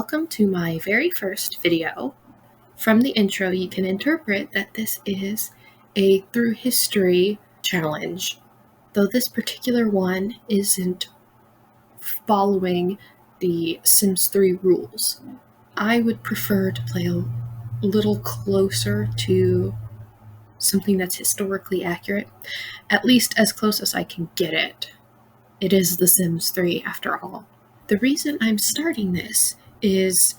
Welcome to my very first video. From the intro, you can interpret that this is a through history challenge, though this particular one isn't following the Sims 3 rules. I would prefer to play a little closer to something that's historically accurate, at least as close as I can get it. It is The Sims 3 after all. The reason I'm starting this is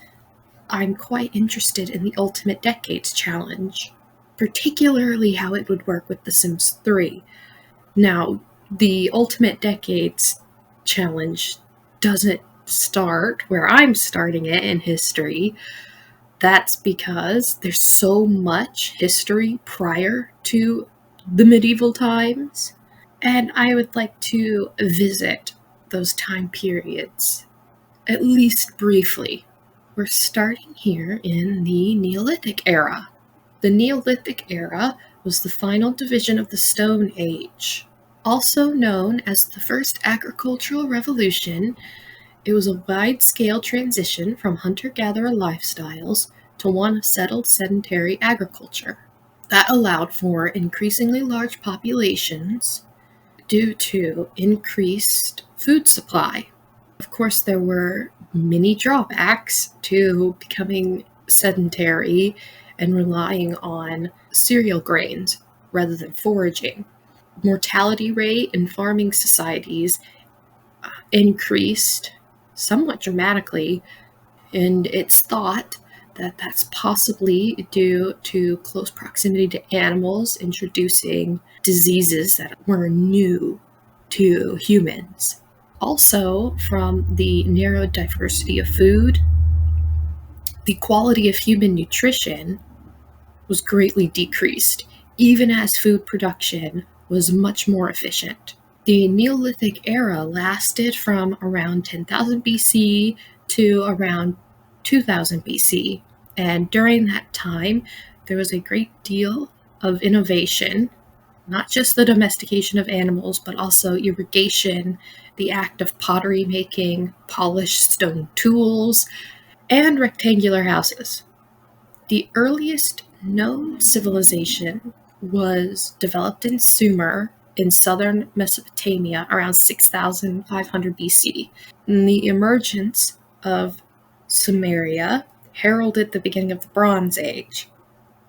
I'm quite interested in the Ultimate Decades challenge, particularly how it would work with The Sims 3. Now, the Ultimate Decades challenge doesn't start where I'm starting it in history. That's because there's so much history prior to the medieval times, and I would like to visit those time periods, at least briefly. We're starting here in the Neolithic era. The Neolithic era was the final division of the Stone Age. Also known as the First Agricultural Revolution, it was a wide-scale transition from hunter-gatherer lifestyles to one of settled sedentary agriculture. That allowed for increasingly large populations due to increased food supply. Of course, there were many drawbacks to becoming sedentary and relying on cereal grains rather than foraging. Mortality rate in farming societies increased somewhat dramatically, and it's thought that that's possibly due to close proximity to animals introducing diseases that were new to humans. Also, from the narrow diversity of food, the quality of human nutrition was greatly decreased, even as food production was much more efficient. The Neolithic era lasted from around 10,000 BC to around 2000 BC, and during that time, there was a great deal of innovation, not just the domestication of animals, but also irrigation, the act of pottery making, polished stone tools, and rectangular houses. The earliest known civilization was developed in Sumer in southern Mesopotamia around 6500 BC. And the emergence of Sumeria heralded the beginning of the Bronze Age.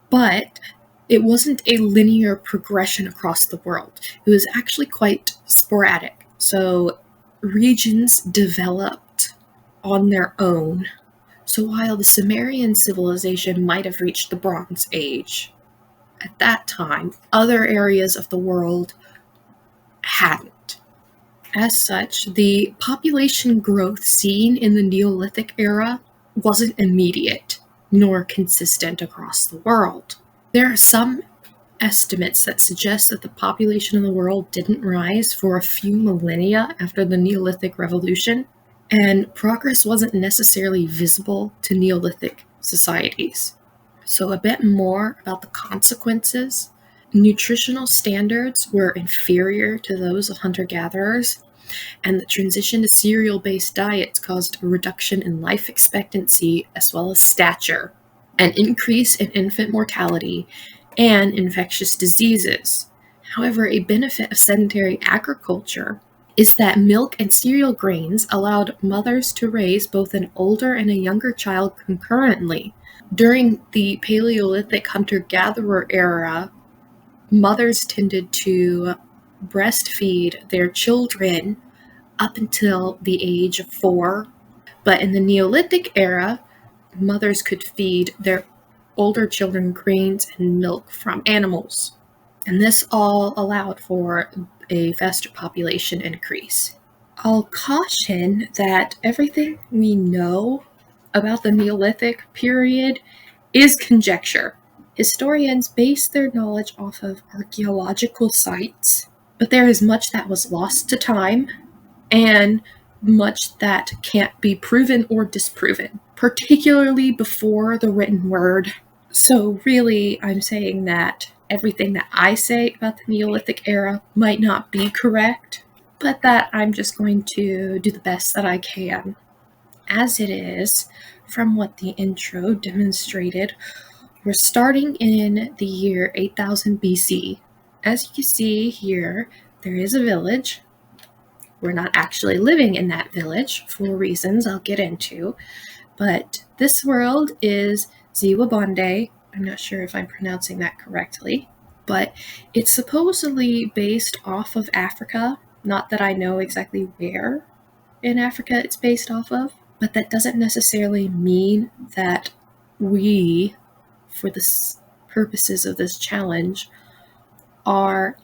But it wasn't a linear progression across the world. It was actually quite sporadic. So regions developed on their own. So while the Sumerian civilization might have reached the Bronze Age, at that time, other areas of the world hadn't. As such, the population growth seen in the Neolithic era wasn't immediate, nor consistent across the world. There are some estimates that suggest that the population of the world didn't rise for a few millennia after the Neolithic Revolution, and progress wasn't necessarily visible to Neolithic societies. So a bit more about the consequences. Nutritional standards were inferior to those of hunter-gatherers, and the transition to cereal-based diets caused a reduction in life expectancy as well as stature, an increase in infant mortality, and infectious diseases. However, a benefit of sedentary agriculture is that milk and cereal grains allowed mothers to raise both an older and a younger child concurrently. During the Paleolithic hunter-gatherer era, mothers tended to breastfeed their children up until the age of 4, but in the Neolithic era, mothers could feed their older children grains and milk from animals, and this all allowed for a faster population increase. I'll caution that everything we know about the Neolithic period is conjecture. Historians base their knowledge off of archaeological sites, but there is much that was lost to time, and much that can't be proven or disproven, particularly before the written word. So really, I'm saying that everything that I say about the Neolithic era might not be correct, but that I'm just going to do the best that I can. As it is, from what the intro demonstrated, we're starting in the year 8000 BC. As you can see here, there is a village. We're not actually living in that village for reasons I'll get into, but this world is Ziwabonde. I'm not sure if I'm pronouncing that correctly, but it's supposedly based off of Africa. Not that I know exactly where in Africa it's based off of, but that doesn't necessarily mean that we, for the purposes of this challenge, are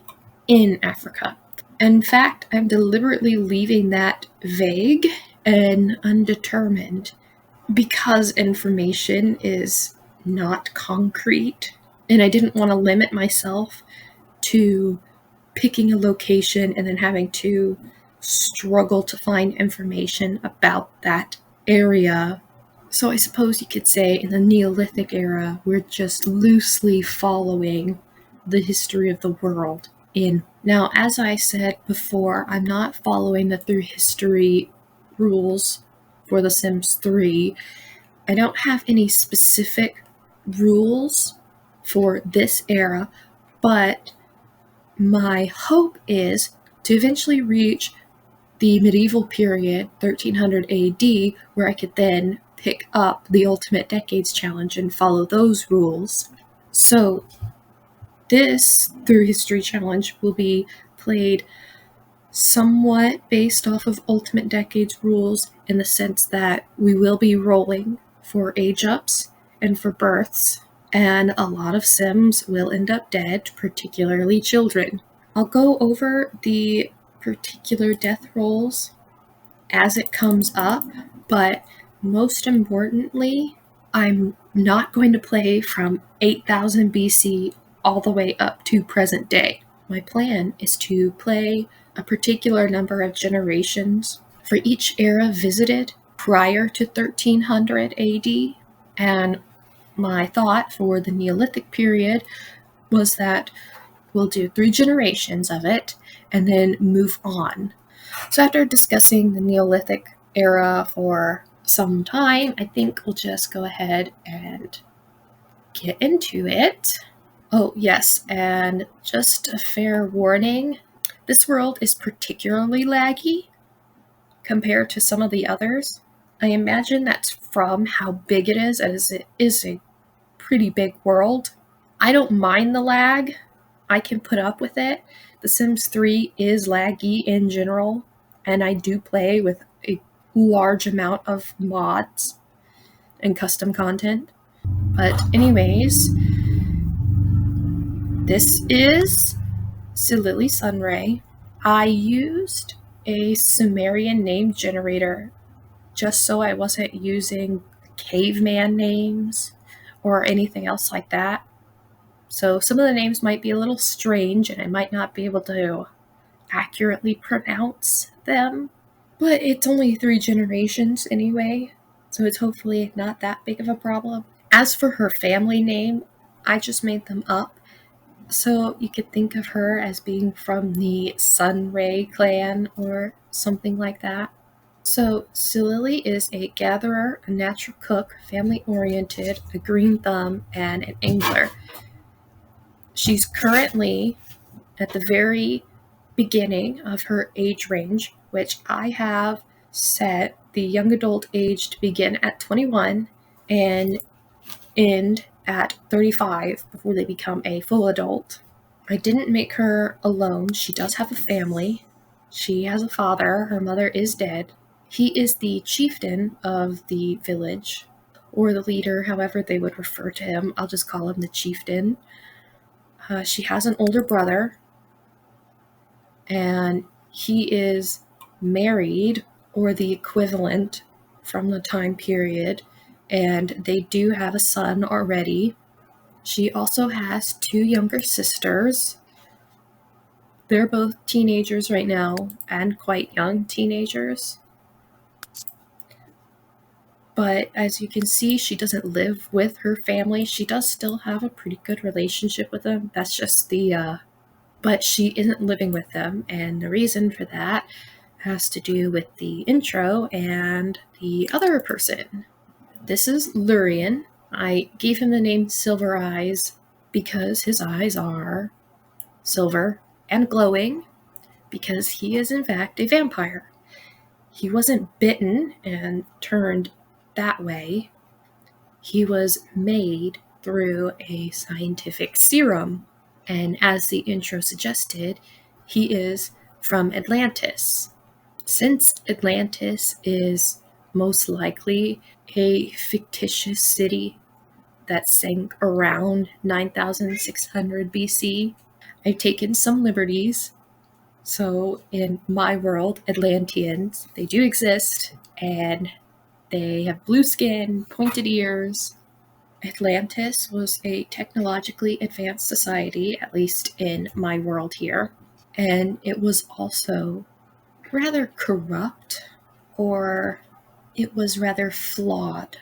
in Africa. In fact, I'm deliberately leaving that vague and undetermined because information is not concrete, and I didn't want to limit myself to picking a location and then having to struggle to find information about that area. So I suppose you could say in the Neolithic era, we're just loosely following the history of the world in. Now, as I said before, I'm not following the through history rules for The Sims 3. I don't have any specific rules for this era, but my hope is to eventually reach the medieval period, 1300 AD, where I could then pick up the Ultimate Decades Challenge and follow those rules. So this Through History Challenge will be played somewhat based off of Ultimate Decades rules in the sense that we will be rolling for age ups and for births, and a lot of Sims will end up dead, particularly children. I'll go over the particular death rolls as it comes up, but most importantly, I'm not going to play from 8000 BC all the way up to present day. My plan is to play a particular number of generations for each era visited prior to 1300 AD, and my thought for the Neolithic period was that we'll do 3 generations of it and then move on. So after discussing the Neolithic era for some time, I think we'll just go ahead and get into it. Oh, yes, and just a fair warning, this world is particularly laggy compared to some of the others. I imagine that's from how big it is, as it is a pretty big world. I don't mind the lag. I can put up with it. The Sims 3 is laggy in general, and I do play with a large amount of mods and custom content. But anyways, this is Silili Sunray. I used a Sumerian name generator just so I wasn't using caveman names or anything else like that. So some of the names might be a little strange and I might not be able to accurately pronounce them, but it's only 3 generations anyway, so it's hopefully not that big of a problem. As for her family name, I just made them up, so you could think of her as being from the Sunray clan or something like that. So Silili is a gatherer, a natural cook, family-oriented, a green thumb, and an angler. She's currently at the very beginning of her age range, which I have set the young adult age to begin at 21 and end at 35 before they become a full adult. I didn't make her alone. She does have a family. She has a father. Her mother is dead. He is the chieftain of the village, or the leader, however they would refer to him. I'll just call him the chieftain. She has an older brother, and he is married or the equivalent from the time period, and they do have a son already. She also has 2 younger sisters. They're both teenagers right now and quite young teenagers. But as you can see, she doesn't live with her family. She does still have a pretty good relationship with them. That's just but she isn't living with them, and the reason for that has to do with the intro and the other person. This is Lurian. I gave him the name Silver Eyes because his eyes are silver and glowing, because he is in fact a vampire. He wasn't bitten and turned that way. He was made through a scientific serum. And as the intro suggested, he is from Atlantis. Since Atlantis is most likely a fictitious city that sank around 9600 BC, I've taken some liberties. So in my world, Atlanteans, they do exist, and they have blue skin, pointed ears. Atlantis was a technologically advanced society, at least in my world here, and it was also rather corrupt, or it was rather flawed.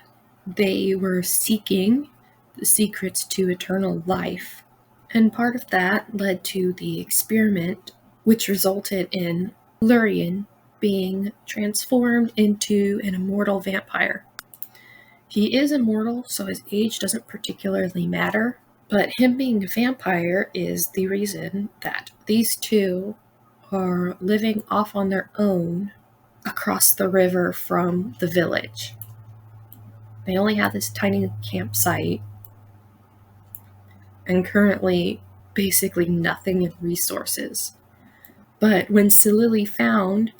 They were seeking the secrets to eternal life, and part of that led to the experiment, which resulted in Lurian being transformed into an immortal vampire. He is immortal, so his age doesn't particularly matter, but him being a vampire is the reason that these two are living off on their own across the river from the village. They only have this tiny campsite and currently basically nothing in resources. But when Silili found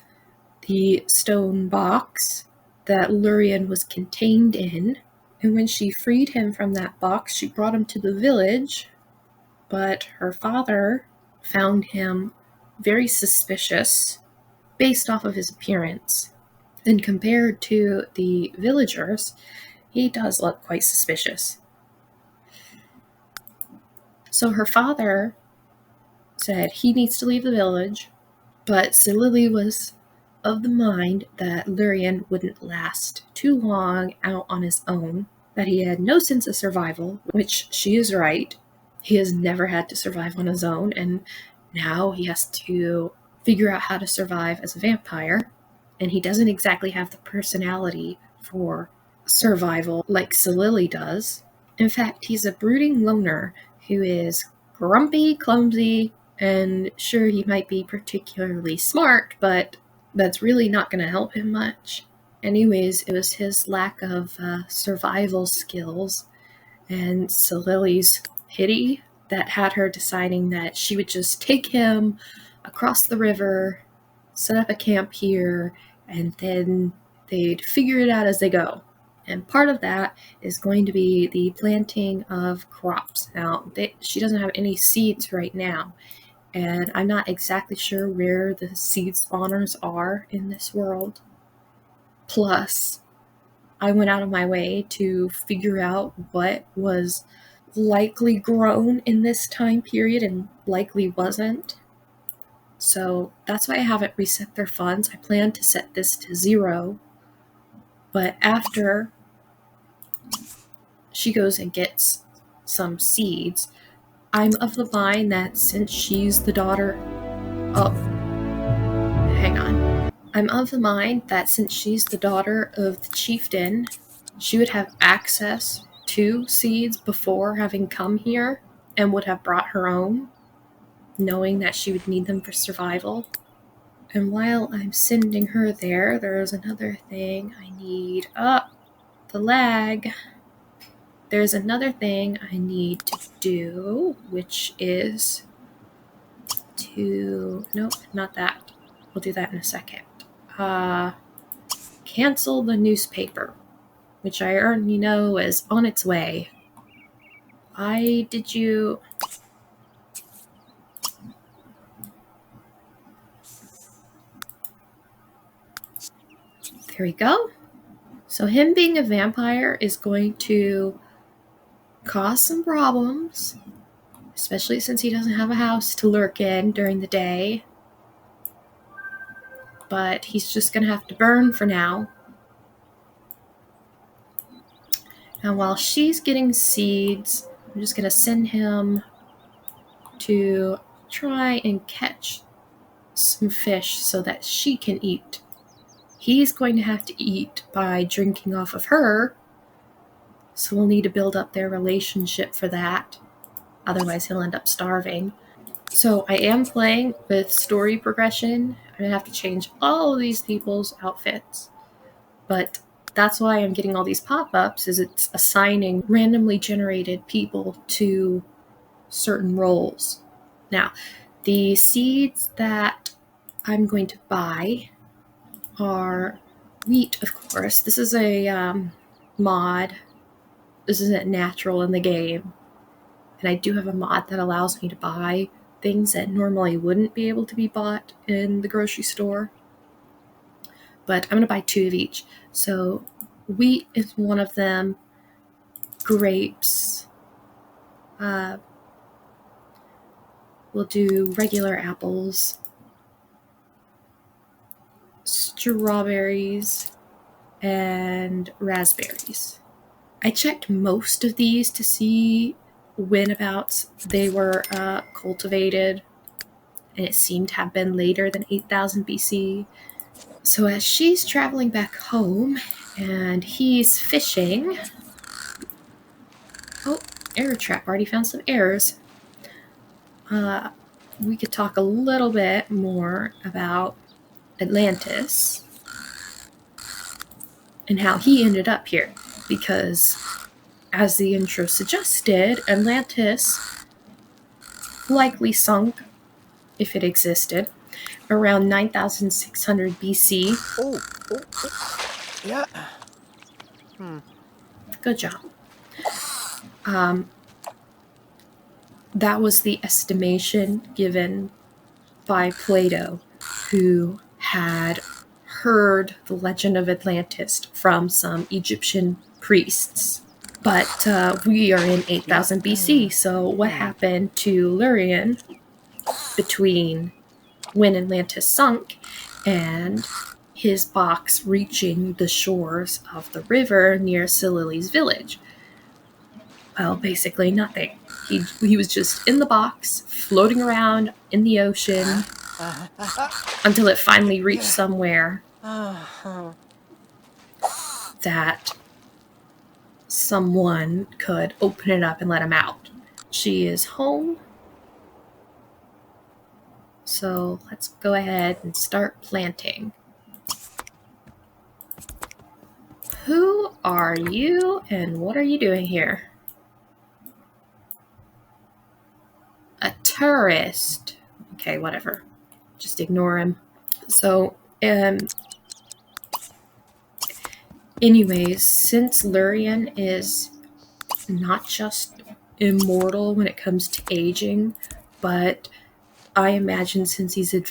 the stone box that Lurian was contained in, and when she freed him from that box, she brought him to the village, but her father found him very suspicious based off of his appearance. And compared to the villagers, he does look quite suspicious. So her father said he needs to leave the village, but Silili was of the mind that Lurian wouldn't last too long out on his own, that he had no sense of survival, which she is right. He has never had to survive on his own, and now he has to figure out how to survive as a vampire, and he doesn't exactly have the personality for survival like Silili does. In fact, he's a brooding loner who is grumpy, clumsy, and sure, he might be particularly smart, but that's really not going to help him much. Anyways, it was his lack of survival skills and Silili's pity that had her deciding that she would just take him across the river, set up a camp here, and then they'd figure it out as they go. And part of that is going to be the planting of crops. Now, she doesn't have any seeds right now, and I'm not exactly sure where the seed spawners are in this world. Plus, I went out of my way to figure out what was likely grown in this time period and likely wasn't. So that's why I haven't reset their funds. I plan to set this to 0. But after she goes and gets some seeds, I'm of the mind that since she's the daughter of... Hang on. I'm of the mind that since she's the daughter of the chieftain, she would have access to seeds before having come here and would have brought her own, knowing that she would need them for survival. And while I'm sending her there, there's another thing I need. The lag. There's another thing I need to do, which is to... Nope, not that. We'll do that in a second. Cancel the newspaper, which I already know is on its way. Why did you... There we go. So him being a vampire is going to cause some problems, especially since he doesn't have a house to lurk in during the day. But he's just going to have to burn for now. And while she's getting seeds, I'm just going to send him to try and catch some fish so that she can eat. He's going to have to eat by drinking off of her, So we'll need to build up their relationship for that. Otherwise, he'll end up starving. So I am playing with story progression. I'm going to have to change all of these people's outfits. But that's why I'm getting all these pop-ups, is it's assigning randomly generated people to certain roles. Now, the seeds that I'm going to buy are wheat, of course. This is a mod. This isn't natural in the game. And I do have a mod that allows me to buy things that normally wouldn't be able to be bought in the grocery store. But I'm going to buy 2 of each. So wheat is one of them. Grapes. We'll do regular apples. Strawberries. And raspberries. I checked most of these to see whenabouts they were cultivated, and it seemed to have been later than 8000 BC. So as she's traveling back home and he's fishing... Oh, error trap. Already found some errors. We could talk a little bit more about Atlantis and how he ended up here, because as the intro suggested, Atlantis likely sunk, if it existed, around 9600 BC. Yeah. Good job. That was the estimation given by Plato, who had heard the legend of Atlantis from some Egyptian priests. But we are in 8000 BC, so what happened to Lurian between when Atlantis sunk and his box reaching the shores of the river near Silili's village? Well, basically nothing. He was just in the box, floating around in the ocean, until it finally reached somewhere that someone could open it up and let him out. She is home. So let's go ahead and start planting. Who are you and what are you doing here? A tourist. Okay, whatever. Just ignore him. So, anyways, since Lurian is not just immortal when it comes to aging, but I imagine since he's a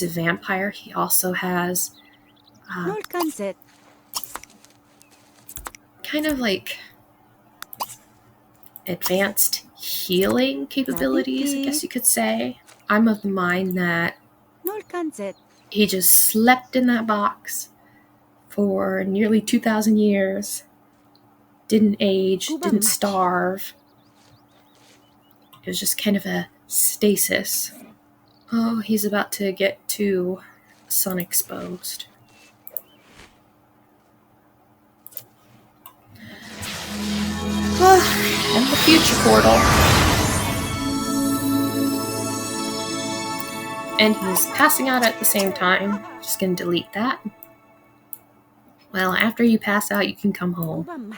vampire, he also has kind of like advanced healing capabilities, I guess you could say. I'm of the mind that he just slept in that box for nearly 2,000 years, didn't age, didn't starve. It was just kind of a stasis. Oh, he's about to get to sun exposed. And the future portal. And he's passing out at the same time. Just gonna delete that. Well, after you pass out, you can come home.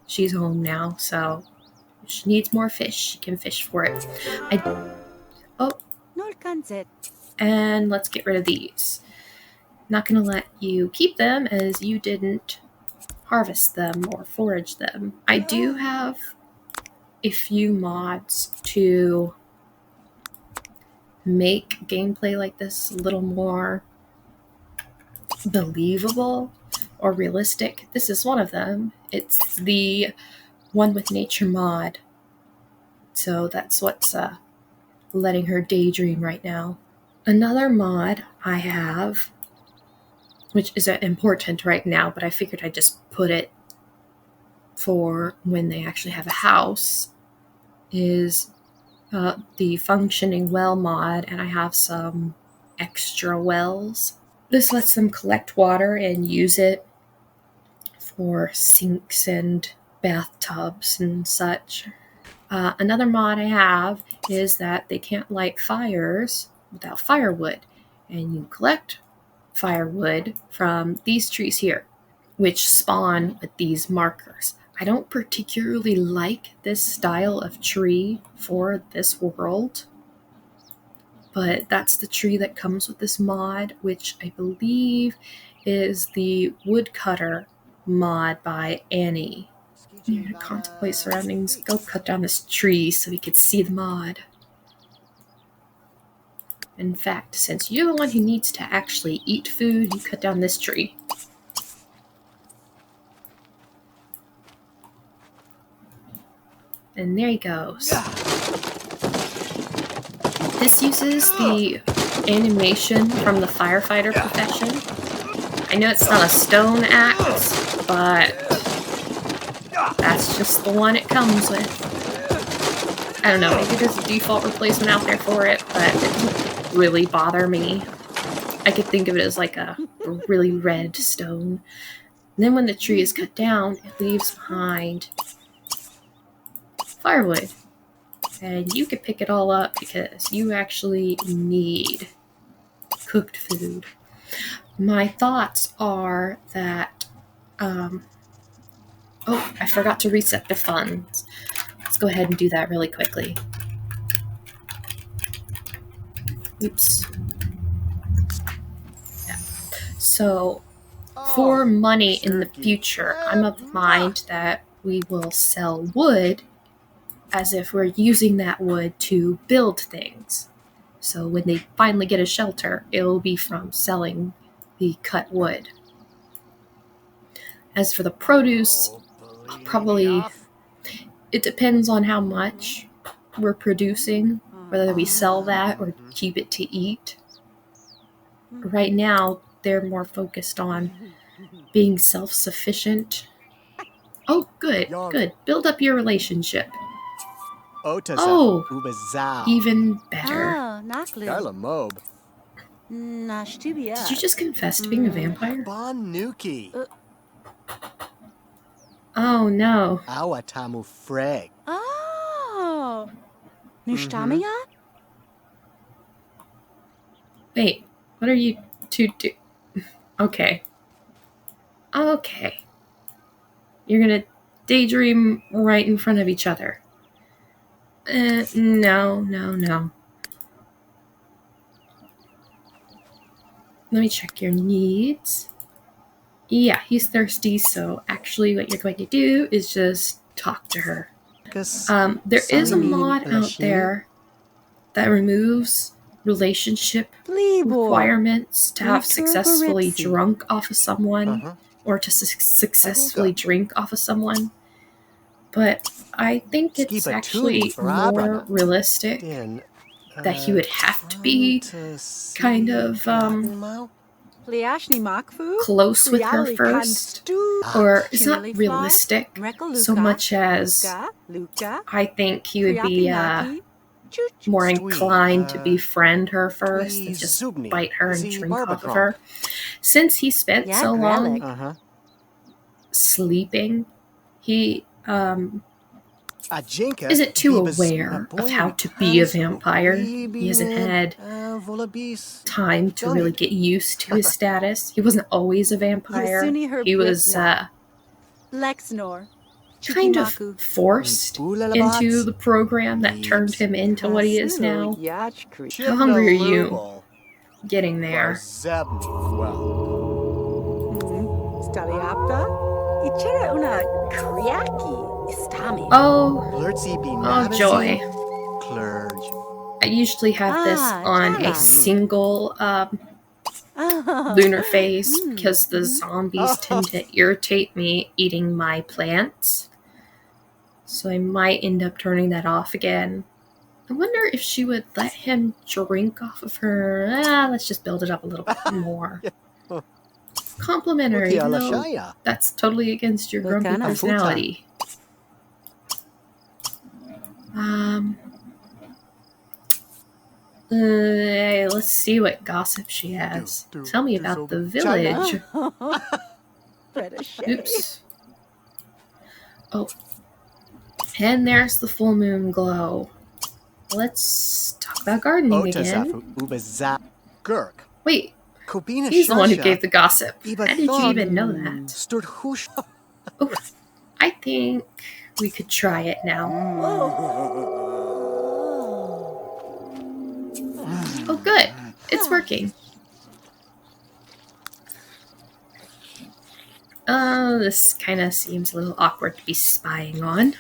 She's home now, so if she needs more fish, she can fish for it. And let's get rid of these. Not gonna let you keep them as you didn't harvest them or forage them. I do have a few mods to make gameplay like this a little more believable or realistic. This is one of them. It's the one with nature mod. So that's what's letting her daydream right now. Another mod I have, which isn't important right now, but I figured I'd just put it for when they actually have a house, is the functioning well mod, and I have some extra wells. This lets them collect water and use it for sinks and bathtubs and such. Another mod I have is that they can't light fires without firewood, and you collect firewood from these trees here, which spawn with these markers. I don't particularly like this style of tree for this world, but that's the tree that comes with this mod, which I believe is the woodcutter mod by Annie. You contemplate surroundings. Go cut down this tree so we could see the mod. In fact, since you're the one who needs to actually eat food, you cut down this tree. And there he goes. This uses the animation from the firefighter profession. I know it's not a stone axe, but that's just the one it comes with. I don't know, maybe there's a default replacement out there for it, but it doesn't really bother me. I could think of it as like a really red stone. And then when the tree is cut down, it leaves behind firewood. And you can pick it all up because you actually need cooked food. My thoughts are that, oh, I forgot to reset the funds. Let's go ahead and do that really quickly. Oops. Yeah. So, for money in the future, I'm of the mind that we will sell wood as if we're using that wood to build things. So when they finally get a shelter, it'll be from selling the cut wood. As for the produce, I'll probably... It depends on how much we're producing, whether we sell that or keep it to eat. Right now, they're more focused on being self-sufficient. Oh, good, good. Build up your relationship. Oh, even better. Did you just confess to being a vampire? Oh, no. Oh. Nishtamia? Wait, what are you two do? Okay. Okay. You're gonna daydream right in front of each other. No. Let me check your needs. Yeah, he's thirsty, so actually what you're going to do is just talk to her. There is a mod out there that removes relationship requirements to have successfully drunk off of someone or to successfully drink off of someone. But I think it's actually more realistic that he would have to be kind of close with her first. Or it's not realistic so much as I think he would be more inclined to befriend her first and just bite her and drink off of her. Since he spent so long sleeping, he isn't too aware of how to be a vampire. He hasn't had time to really get used to his status. He wasn't always a vampire. He was kind of forced into the program that turned him into what he is now. How hungry are you? Getting there. Oh joy. I usually have this on a single lunar phase because the zombies tend to irritate me eating my plants. So I might end up turning that off again. I wonder if she would let him drink off of her. Let's just build it up a little bit more. Complimentary, even though that's totally against your grumpy personality. Let's see what gossip she has. Tell me about the village. Oops. Oh. And there's the full moon glow. Let's talk about gardening again. Wait, he's the one who gave the gossip. How did you even know that? Oh, I think we could try it now. Oh, good. It's working. Oh, this kind of seems a little awkward to be spying on.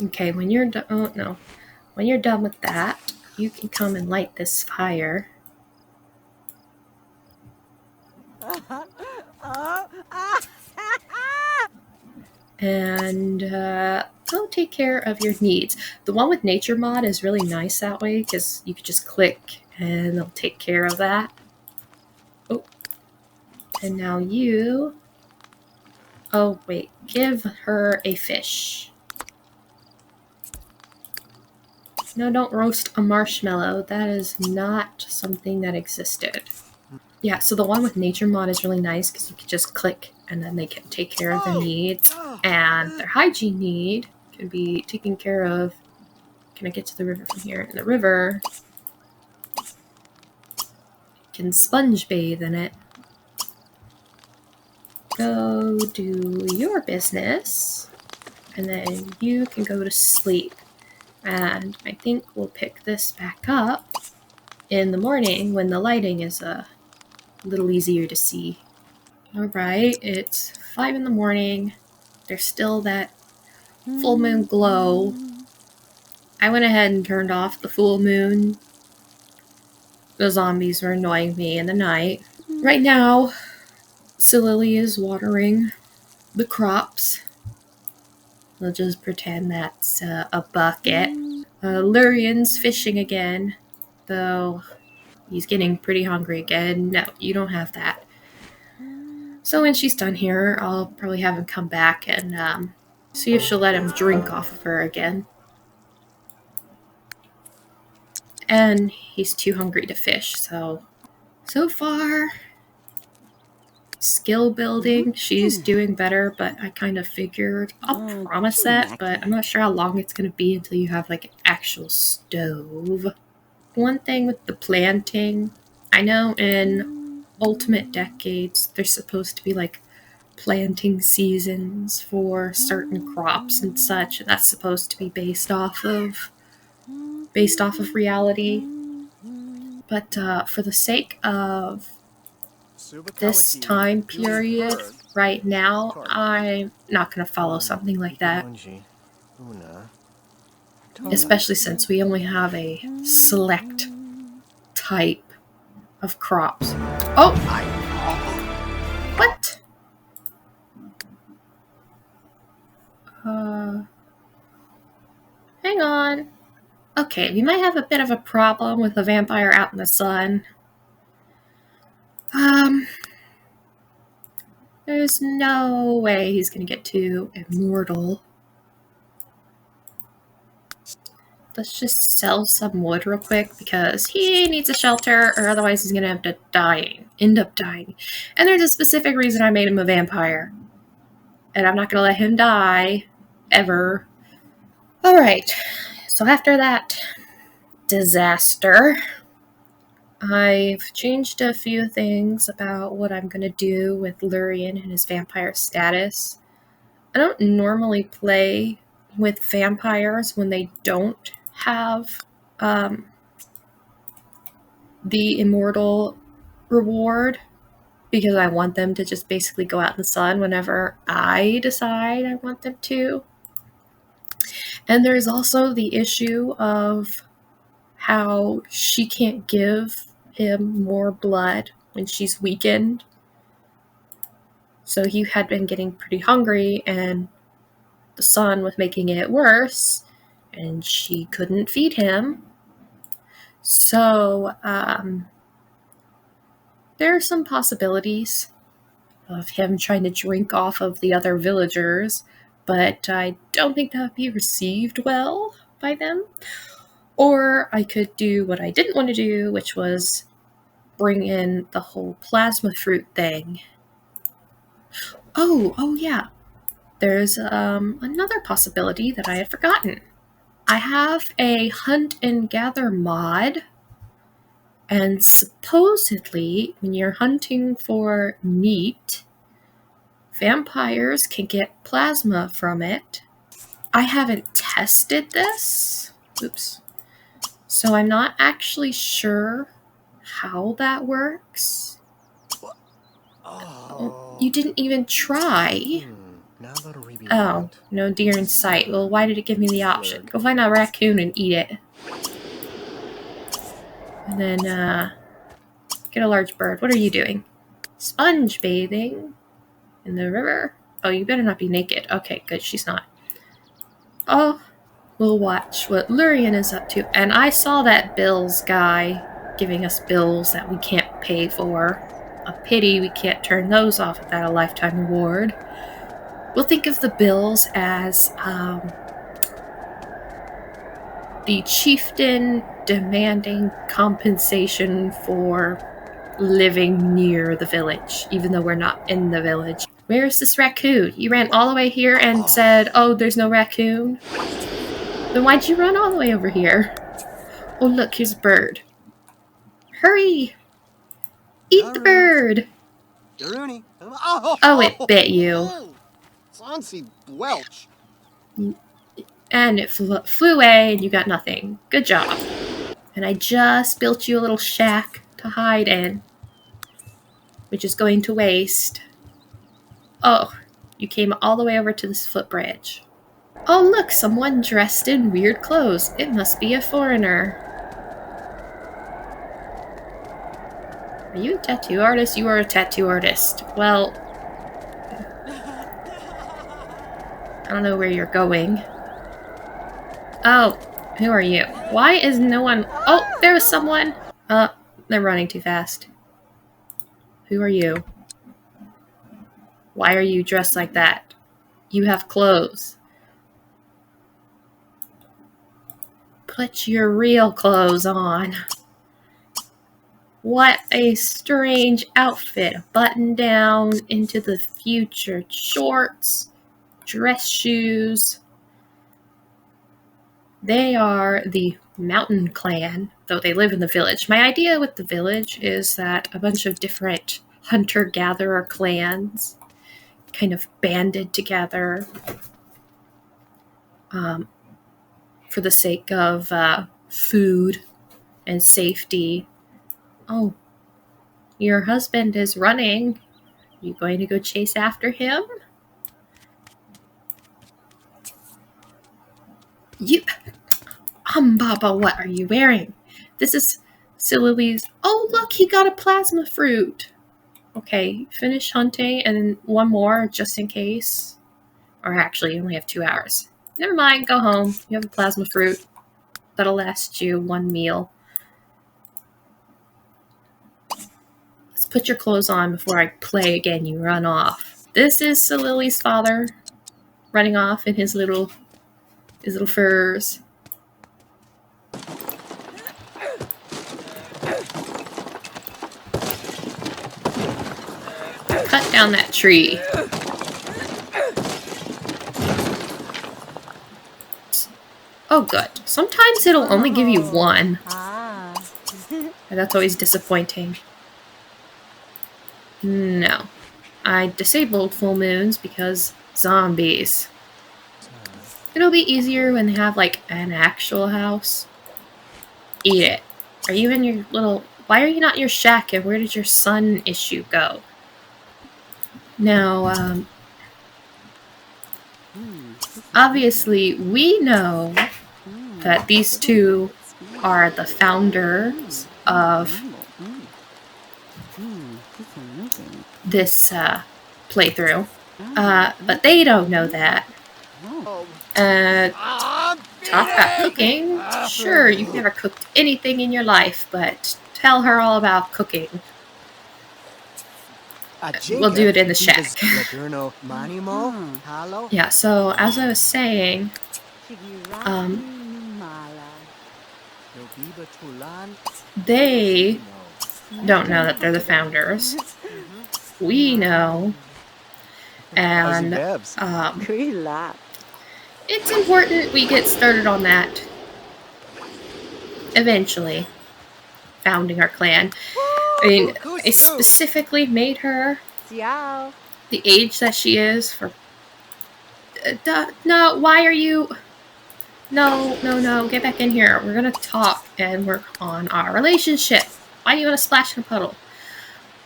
Okay, when you're done, oh no. When you're done with that, you can come and light this fire. And they'll take care of your needs. The one with nature mod is really nice that way because you could just click and they'll take care of that. Oh, and now you. Oh, wait, give her a fish. No, don't roast a marshmallow. That is not something that existed. Yeah, so the one with nature mod is really nice because you can just click and then they can take care of their needs. And their hygiene need can be taken care of. Can I get to the river from here? In the river, you can sponge bathe in it. Go do your business. And then you can go to sleep. And I think we'll pick this back up in the morning when the lighting is a little easier to see. Alright, it's 5 in the morning. There's still that full moon glow. I went ahead and turned off the full moon. The zombies were annoying me in the night. Right now, Lily is watering the crops. We'll just pretend that's a bucket. Lurian's fishing again, though he's getting pretty hungry again. No, you don't have that. So when she's done here, I'll probably have him come back and see if she'll let him drink off of her again. And he's too hungry to fish, so far, skill building, she's doing better, but I kind of figured, I'll promise that, but I'm not sure how long it's going to be until you have like an actual stove. One thing with the planting, I know in Ultimate Decades, there's supposed to be like planting seasons for certain crops and such, and that's supposed to be based off of reality. But for the sake of this time period right now, I'm not going to follow something like that. Especially since we only have a select type of crops. Oh! What? Hang on. Okay, we might have a bit of a problem with a vampire out in the sun. There's no way he's gonna get to immortal. Let's just sell some wood real quick because he needs a shelter or otherwise he's gonna end up dying. And there's a specific reason I made him a vampire. And I'm not gonna let him die. Ever. Alright. So after that disaster, I've changed a few things about what I'm going to do with Lurian and his vampire status. I don't normally play with vampires when they don't have the immortal reward because I want them to just basically go out in the sun whenever I decide I want them to. And there's also the issue of how she can't give him more blood when she's weakened. So he had been getting pretty hungry and the sun was making it worse and she couldn't feed him. So there are some possibilities of him trying to drink off of the other villagers, but I don't think that would be received well by them. Or I could do what I didn't want to do, which was bring in the whole plasma fruit thing. Oh yeah. There's another possibility that I had forgotten. I have a hunt and gather mod, and supposedly when you're hunting for meat, vampires can get plasma from it. I haven't tested this. Oops. So I'm not actually sure how that works. Oh, you didn't even try. Oh, no deer in sight. Well, why did it give me the option? Go find a raccoon and eat it. And then, get a large bird. What are you doing? Sponge bathing in the river. Oh, you better not be naked. Okay, good, she's not. Oh, we'll watch what Lurian is up to. And I saw that bills guy giving us bills that we can't pay for. A pity we can't turn those off without a lifetime reward. We'll think of the bills as the chieftain demanding compensation for living near the village, even though we're not in the village. Where's this raccoon? You ran all the way here and said, oh, there's no raccoon? Then why'd you run all the way over here? Oh, look, here's a bird. Hurry! Eat the bird! Oh, it bit you. And it flew away and you got nothing. Good job. And I just built you a little shack to hide in, which is going to waste. Oh, you came all the way over to this footbridge. Oh, look, someone dressed in weird clothes. It must be a foreigner. Are you a tattoo artist? You are a tattoo artist. Well, I don't know where you're going. Oh, who are you? Why is no one... Oh, there was someone! They're running too fast. Who are you? Why are you dressed like that? You have clothes. Put your real clothes on. What a strange outfit. Button down into the future. Shorts, dress shoes. They are the Mountain Clan, though they live in the village. My idea with the village is that a bunch of different hunter-gatherer clans kind of banded together for the sake of food and safety. Oh, your husband is running. You going to go chase after him? You... Baba, what are you wearing? This is Silily's... Oh, look, he got a plasma fruit. Okay, finish hunting and then one more just in case. Or actually, you only have 2 hours. Never mind, go home. You have a plasma fruit. That'll last you one meal. Let's put your clothes on before I play again. You run off. This is Silily's father running off in his little furs. Cut down that tree. Oh, good. Sometimes it'll only give you one. And that's always disappointing. No. I disabled full moons because zombies. It'll be easier when they have, like, an actual house. Eat it. Are you in your little... Why are you not in your shack, and where did your sun issue go? Now, obviously, we know that these two are the founders of this playthrough, but they don't know that. Talk about cooking. Sure, you've never cooked anything in your life, but tell her all about cooking. We'll do it in the shack. Yeah, so as I was saying, they don't know that they're the founders. We know And it's important we get started on that eventually. Founding our clan. I mean, I specifically made her the age that she is for... no, why are you... No, get back in here. We're gonna talk and work on our relationship. Why do you want to splash in a puddle?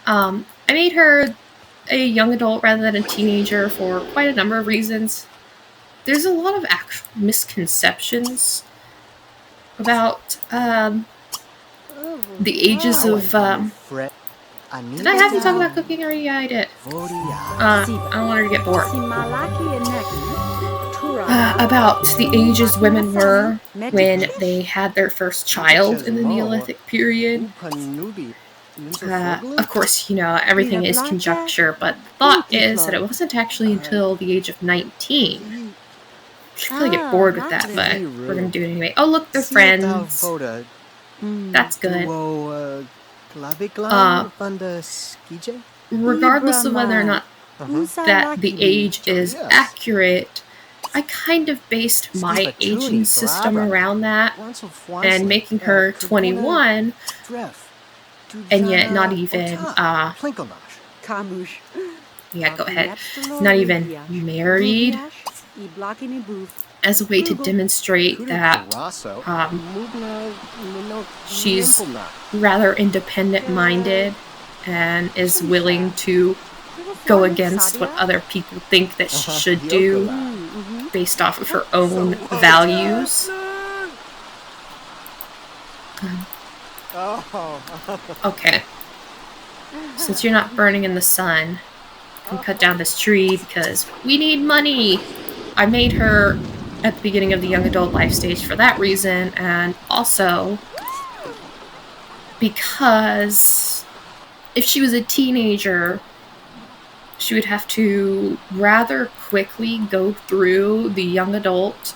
I made her a young adult rather than a teenager for quite a number of reasons. There's a lot of actual misconceptions about the ages of... did I have you talk about cooking already? Yeah, I did. I don't want her to get bored. About the ages women were when they had their first child in the Neolithic period. Of course, you know, everything is conjecture, but the thought is that it wasn't actually until the age of 19. Should really get bored with that, but we're gonna do it anyway. Oh, look, they're friends. That's good. Regardless of whether or not that the age is accurate, I kind of based my aging system around that, and making her 21, and yet not even, yeah, go ahead, not even married, as a way to demonstrate that she's rather independent-minded and is willing to go against what other people think that she should do based off of her own values. Okay. Since you're not burning in the sun, I can cut down this tree because we need money. I made her at the beginning of the young adult life stage for that reason, and also because if she was a teenager, she would have to rather quickly go through the young adult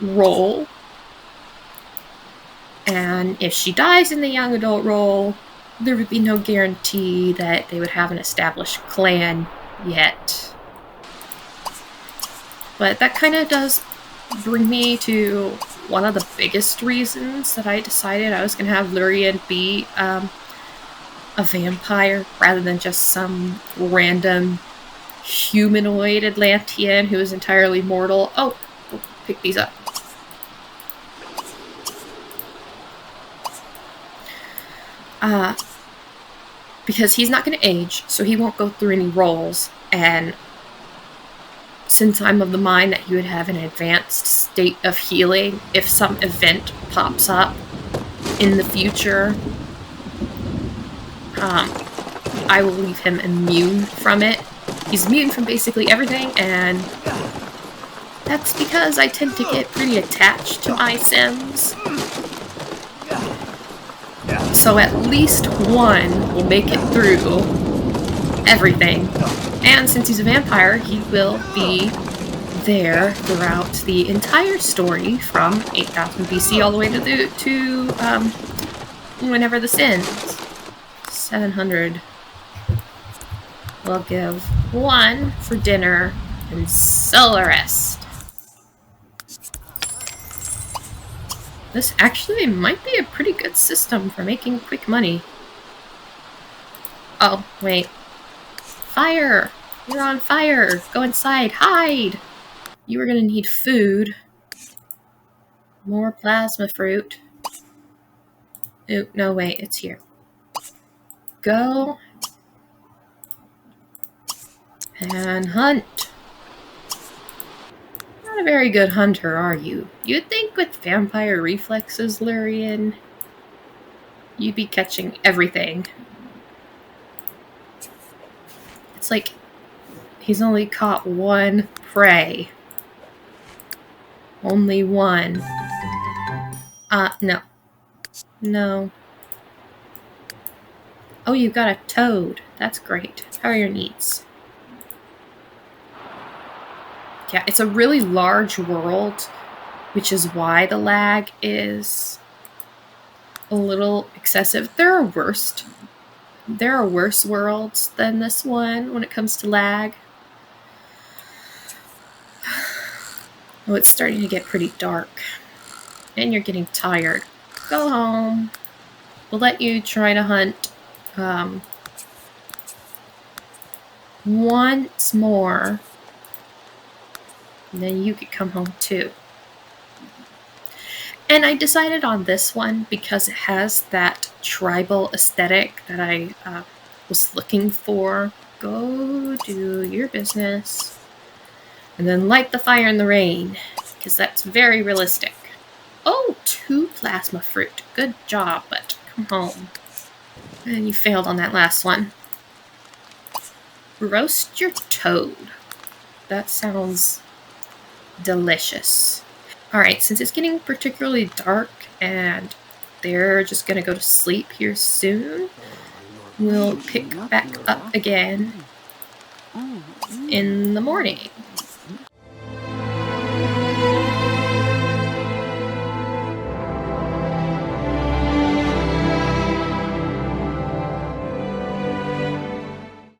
role. And if she dies in the young adult role, there would be no guarantee that they would have an established clan yet. But that kind of does bring me to one of the biggest reasons that I decided I was going to have Lurian be a vampire rather than just some random humanoid Atlantean who is entirely mortal. Oh, we'll pick these up. Because he's not going to age, so he won't go through any roles, and since I'm of the mind that he would have an advanced state of healing if some event pops up in the future, I will leave him immune from it. He's immune from basically everything, and that's because I tend to get pretty attached to my Sims. So at least one will make it through everything. And since he's a vampire, he will be there throughout the entire story from 8000 BC all the way to whenever this ends. 700. We'll give one for dinner and sell the rest. This actually might be a pretty good system for making quick money. Oh, wait. Fire! You're on fire! Go inside! Hide! You are gonna need food. More plasma fruit. Ooh, no, wait, it's here. Go. And hunt. Not a very good hunter, are you? You'd think with vampire reflexes, Lurian, you'd be catching everything. It's like he's only caught one prey. Only one. No. No. Oh, you got a toad. That's great. How are your needs? Yeah, it's a really large world, which is why the lag is a little excessive. There are worse There are worse worlds than this one when it comes to lag. Oh, it's starting to get pretty dark. And you're getting tired. Go home. We'll let you try to hunt once more. And then you could come home too. And I decided on this one because it has that tribal aesthetic that I was looking for. Go do your business. And then light the fire in the rain, because that's very realistic. Oh, 2 plasma fruit. Good job, but come home. And you failed on that last one. Roast your toad. That sounds delicious. Alright, since it's getting particularly dark and they're just going to go to sleep here soon, we'll pick back up again in the morning.